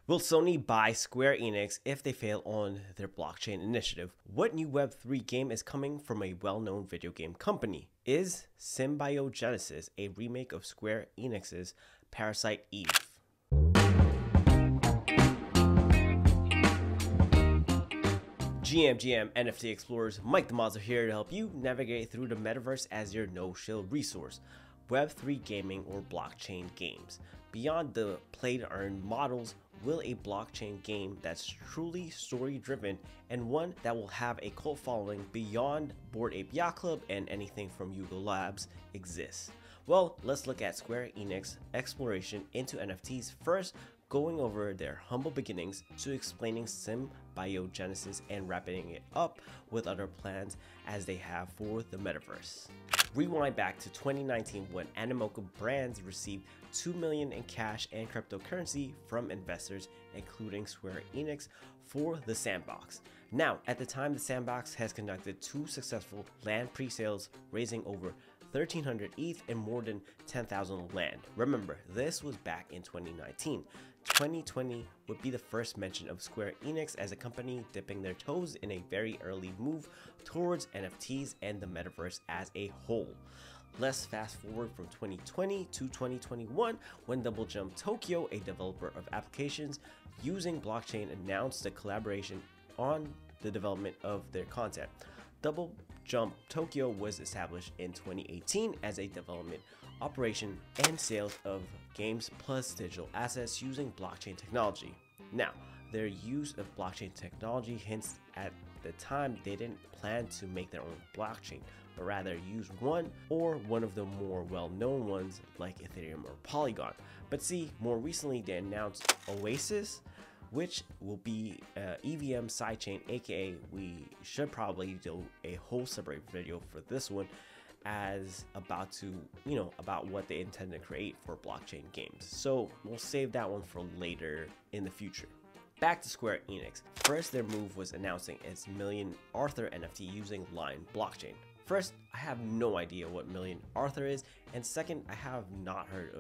Will Sony buy Square Enix if they fail on their blockchain initiative? What new Web3 game is coming from a well-known video game company? Is Symbiote Genesis a remake of Square Enix's Parasite Eve? GM NFT Explorers, Mike Damazo here to help you navigate through the Metaverse as your no-shill resource. Web3 gaming or blockchain games. Beyond the play-to-earn models, will a blockchain game that's truly story-driven and one that will have a cult following beyond Bored Ape Yacht Club and anything from Yuga Labs exist? Well, let's look at Square Enix exploration into NFTs first, going over their humble beginnings to explaining Symbiote Genesis and wrapping it up with other plans as they have for the Metaverse. Rewind back to 2019 when Animoca Brands received $2 million in cash and cryptocurrency from investors, including Square Enix, for the Sandbox. Now, at the time, the Sandbox has conducted 2 successful land pre-sales, raising over 1,300 ETH and more than 10,000 land. Remember, this was back in 2019. 2020 would be the first mention of Square Enix as a company dipping their toes in a very early move towards NFTs and the Metaverse as a whole. Let's fast forward from 2020 to 2021 when Double Jump Tokyo, a developer of applications using blockchain, announced a collaboration on the development of their content. Double Jump Tokyo was established in 2018 as a development operation and sales of games plus digital assets using blockchain technology. Now, their use of blockchain technology hints at the time they didn't plan to make their own blockchain, but rather use one of the more well-known ones like Ethereum or Polygon. But see, more recently they announced Oasis, which will be EVM sidechain, aka we should probably do a whole separate video for this one as about what they intend to create for blockchain games. So we'll save that one for later in the future. Back to Square Enix. First, their move was announcing its Million Arthur NFT using Line blockchain. First, I have no idea what Million Arthur is, and second, I have not heard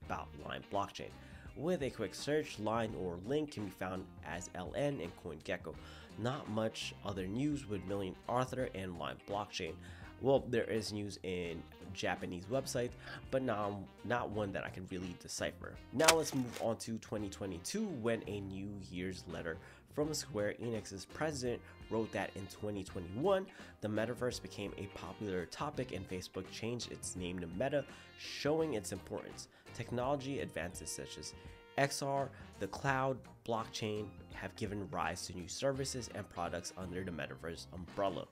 about Line blockchain. With a quick search, Line or Link can be found as LN and CoinGecko. Not much other news with Million Arthur and Line blockchain. Well, there is news in Japanese websites, but not one that I can really decipher. Now let's move on to 2022 when a New Year's letter from Square Enix's president wrote that in 2021, the Metaverse became a popular topic and Facebook changed its name to Meta, showing its importance. Technology advances such as XR, the cloud, blockchain have given rise to new services and products under the Metaverse umbrella.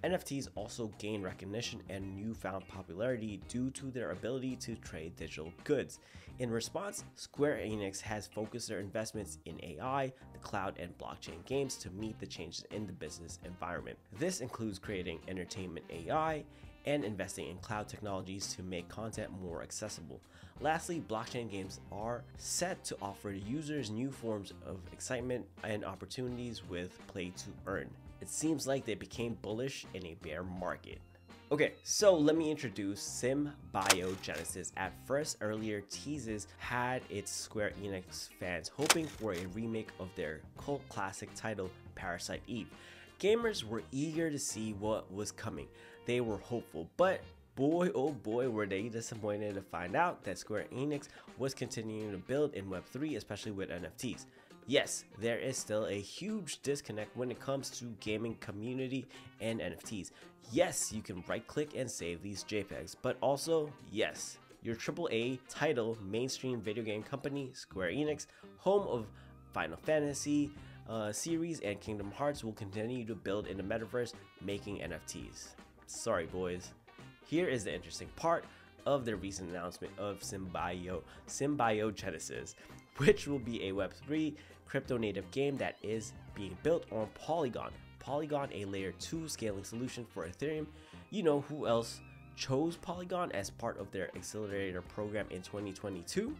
NFTs also gain recognition and newfound popularity due to their ability to trade digital goods. In response, Square Enix has focused their investments in AI, the cloud, and blockchain games to meet the changes in the business environment. This includes creating entertainment AI and investing in cloud technologies to make content more accessible. Lastly, blockchain games are set to offer users new forms of excitement and opportunities with play to earn. It seems like they became bullish in a bear market. Okay, so let me introduce Symbiote Genesis. At first, earlier teases had its Square Enix fans hoping for a remake of their cult classic title, Parasite Eve. Gamers were eager to see what was coming. They were hopeful, but boy oh boy were they disappointed to find out that Square Enix was continuing to build in Web3, especially with NFTs. Yes, there is still a huge disconnect when it comes to gaming community and NFTs. Yes, you can right click and save these JPEGs, but also, yes, your AAA title mainstream video game company, Square Enix, home of Final Fantasy series and Kingdom Hearts, will continue to build in the Metaverse, making NFTs. Sorry boys. Here is the interesting part of their recent announcement of Symbiote Genesis, which will be a Web3 crypto native game that is being built on Polygon. Polygon, a layer 2 scaling solution for Ethereum. You know who else chose Polygon as part of their accelerator program in 2022?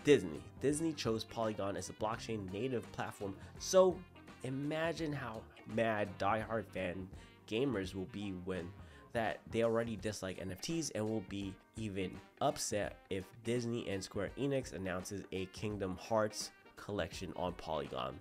Disney. Disney chose Polygon as a blockchain native platform, so imagine how mad diehard fan gamers will be when that they already dislike NFTs and will be even upset if Disney and Square Enix announces a Kingdom Hearts collection on Polygon.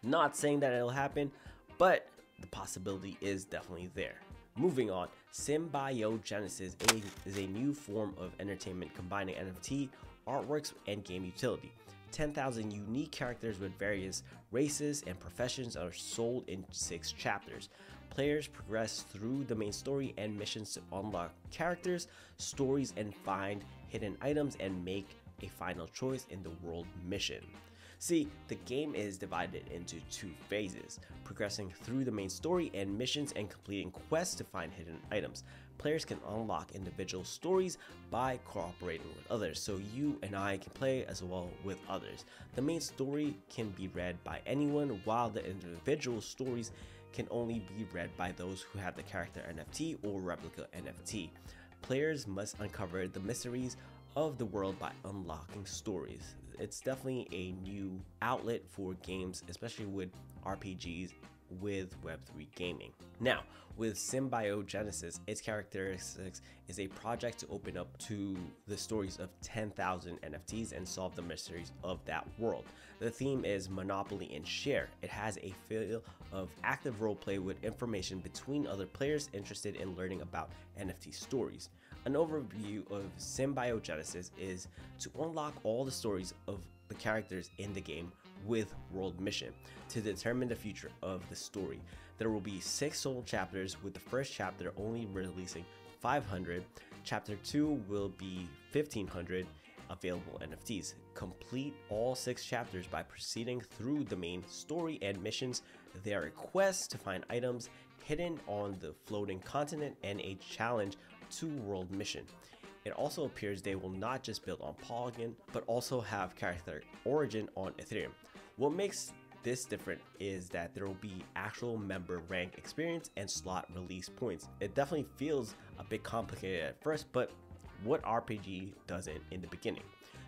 Not saying that it'll happen, but the possibility is definitely there. Moving on, Symbiote Genesis is a new form of entertainment combining NFT, artworks, and game utility. 10,000 unique characters with various races and professions are sold in 6 chapters. Players progress through the main story and missions to unlock characters, stories, and find hidden items and make a final choice in the world mission. See, the game is divided into 2 phases, progressing through the main story and missions and completing quests to find hidden items. Players can unlock individual stories by cooperating with others, so you and I can play as well with others. The main story can be read by anyone, while the individual stories can only be read by those who have the character NFT or replica NFT. Players must uncover the mysteries of the world by unlocking stories. It's definitely a new outlet for games, especially with RPGs with Web3 gaming. Now, with Symbiote Genesis, its characteristics is a project to open up to the stories of 10,000 NFTs and solve the mysteries of that world. The theme is Monopoly and Share. It has a feel of active roleplay with information between other players interested in learning about NFT stories. An overview of Symbiote Genesis is to unlock all the stories of the characters in the game with world mission to determine the future of the story. There will be 6 sold chapters, with the first chapter only releasing 500. Chapter 2 will be 1,500 available NFTs. Complete all 6 chapters by proceeding through the main story and missions. There are quests to find items hidden on the floating continent and a challenge to world mission. It also appears they will not just build on Polygon, but also have character origin on Ethereum. What makes this different is that there will be actual member rank experience and slot release points. It definitely feels a bit complicated at first, but what RPG doesn't in the beginning?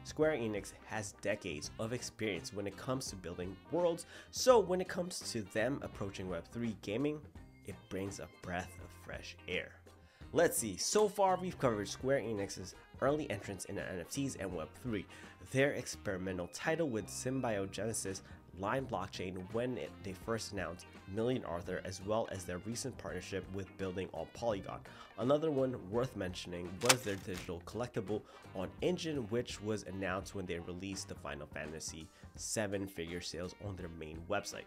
Square Enix has decades of experience when it comes to building worlds, so when it comes to them approaching Web3 gaming, it brings a breath of fresh air. Let's see, so far we've covered Square Enix's early entrance into NFTs and Web3, their experimental title with Symbiote Genesis Line blockchain when they first announced Million Arthur, as well as their recent partnership with building on Polygon. Another one worth mentioning was their digital collectible on Engine, which was announced when they released the Final Fantasy 7 figure sales on their main website.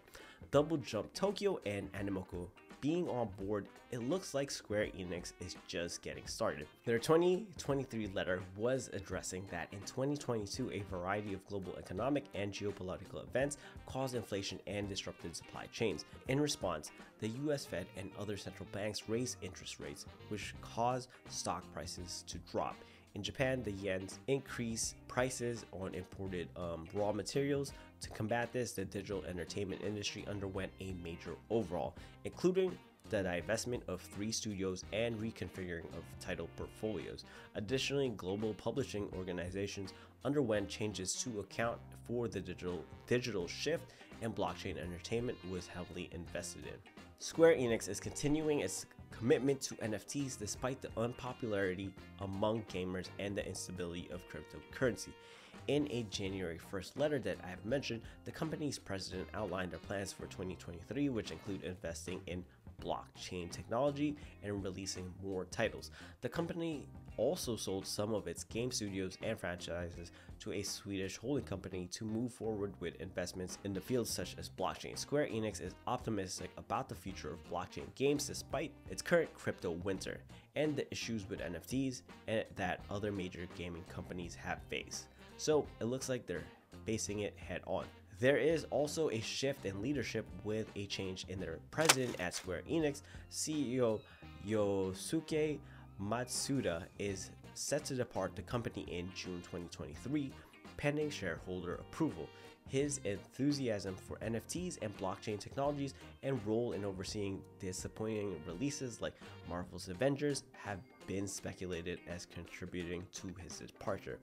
Double Jump Tokyo and Animoku being on board, it looks like Square Enix is just getting started. Their 2023 letter was addressing that in 2022, a variety of global economic and geopolitical events caused inflation and disrupted supply chains. In response, the US Fed and other central banks raised interest rates, which caused stock prices to drop. In Japan, the yen increased prices on imported raw materials. To combat this, the digital entertainment industry underwent a major overhaul, including the divestment of 3 studios and reconfiguring of title portfolios. Additionally, global publishing organizations underwent changes to account for the digital shift, and blockchain entertainment was heavily invested in. Square Enix is continuing its commitment to NFTs despite the unpopularity among gamers and the instability of cryptocurrency. In a January 1st letter that I have mentioned, the company's president outlined their plans for 2023, which include investing in blockchain technology and releasing more titles. The company also sold some of its game studios and franchises to a Swedish holding company to move forward with investments in the fields such as blockchain. Square Enix is optimistic about the future of blockchain games despite its current crypto winter and the issues with NFTs that other major gaming companies have faced. So it looks like they're facing it head on. There is also a shift in leadership with a change in their president at Square Enix. CEO Yosuke Matsuda is set to depart the company in June 2023, pending shareholder approval. His enthusiasm for NFTs and blockchain technologies and role in overseeing disappointing releases like Marvel's Avengers have been speculated as contributing to his departure.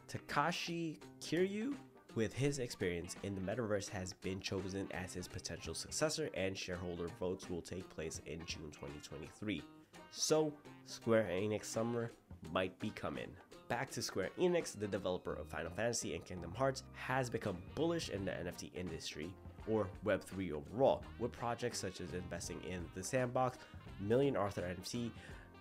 Takashi Kiryu, with his experience in the Metaverse, has been chosen as his potential successor, and shareholder votes will take place in June 2023. So, Square Enix summer might be coming. Back to Square Enix, the developer of Final Fantasy and Kingdom Hearts, has become bullish in the NFT industry, or Web3 overall, with projects such as investing in the Sandbox, Arthur NFT,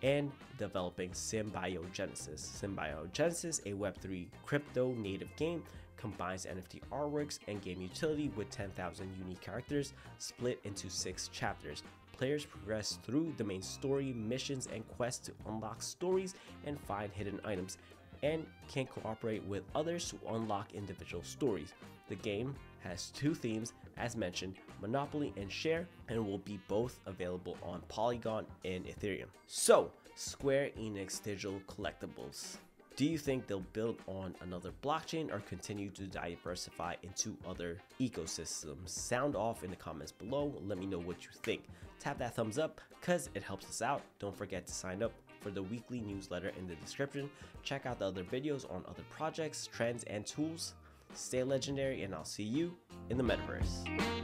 and developing Symbiote Genesis. Symbiote Genesis, a Web3 crypto native game, combines NFT artworks and game utility with 10,000 unique characters split into 6 chapters. Players progress through the main story, missions, and quests to unlock stories and find hidden items, and can cooperate with others to unlock individual stories. The game has 2 themes, as mentioned, Monopoly and Share, and will be both available on Polygon and Ethereum. So, Square Enix digital collectibles. Do you think they'll build on another blockchain or continue to diversify into other ecosystems? Sound off in the comments below. Let me know what you think. Tap that thumbs up because it helps us out. Don't forget to sign up for the weekly newsletter in the description. Check out the other videos on other projects, trends, and tools. Stay legendary, and I'll see you in the Metaverse.